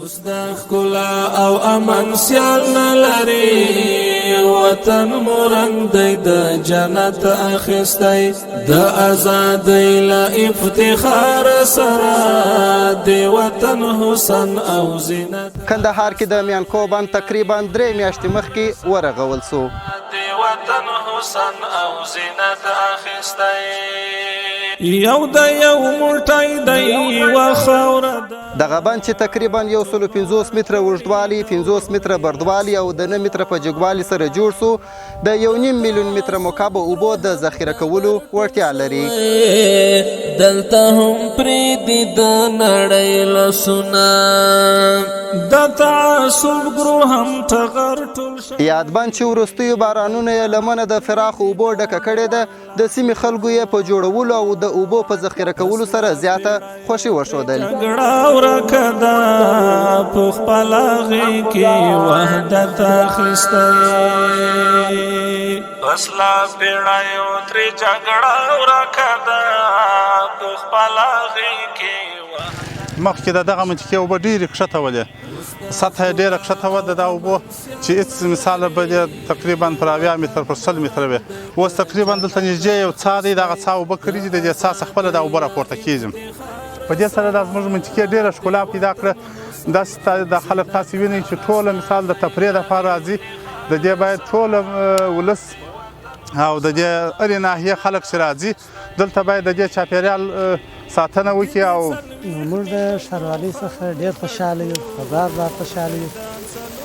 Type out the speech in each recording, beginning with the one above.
اوس د ښکلا او امن سیال نه لري وطن مو رنګ دی د جنت اخیستی د ازادۍ له افتخار سره د وطن حسن او زینت کندهار کې د میانکو بند تقریبا 3 میاشتې مخکې ورغول سو د وطن حسن او زینت اخیستی یو د یو موټی دی وخوره دغه بند چې تقریبا 150 متره اوږدوالي 50 متره بردوالي او د 9 متره په جګوالي سره جوړ سو د 1.5 میلیون متره مکعب اوبو د ذخیره کولو وړتیا لري دلته هم پریدي د نړۍ لاسونه د تعصب ګرو هم ټغر ټول یاد بند چې وروستیو بارانونو یې لمنه د فراخ اوبو ډکه کړې ده د سیمې خلکو یې په جوړولو او د اوبو په ذخیره کولو سره زیاته خوښي وښودل جګړه ورکه ده په خپل غېږ کې وحدت اخیستی وسله پیړیو ترې جګړه ورکه ده په خپل غېږ کې مخکې د دغه منطقې اوبه ډېرې کښته ولې سطحه یې ډېره کښته وه د دا اوبو چې هېڅ مثال به یې تقریبا پر 80 متره پر 100 متره وې اوس تقریبا دلته نږدې یو څاه دی دغه څاه اوبه کړي دي د دې څاه څخه خپله دا اوبه راپورته کېږي په دې سره دا زموږ منطقې ډېره ښکلا پیدا کړه داسې دا خلک تاسې وینئ چې ټوله مثال د تفریح دپاره راځي د دې باید ټوله ولس او د دې هرې ناحیې خلک چې راځي دلته باید د دې چاپېریال ساتنه وکړي او موږ د ښاروالۍ څخه ډېر خوشحاله یو خدای خوشحاله یو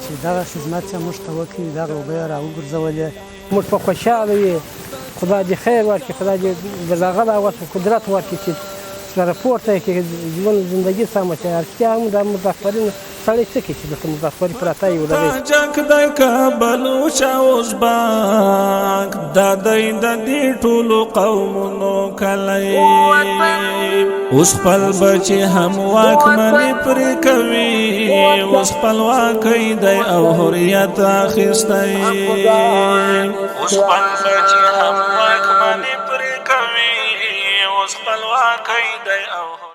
چې دغه خدمت چې موږ ته وکړي دغه اوبه یې راوګرځولې موږ په خوشحاله یو خدای دې خیر ورکړي خدای دې د هغه ورکړي قدرت ورکړي چې راپورته یې کړي ژوند زندګي سمه شي اړتیا هم د مظفرین سړی څه کوي چې دلته مظفري پراته یو تاجک دی که بلوچ او ازبک دا دی د دې ټولو قومونو کلی اوس خپل بچي هم واکمني پرې کوي اوس خپلواکۍ دی او حریت اخیستی اوس خپل بچي هم واکمني پرې کوي اوس خپلواکۍ دی او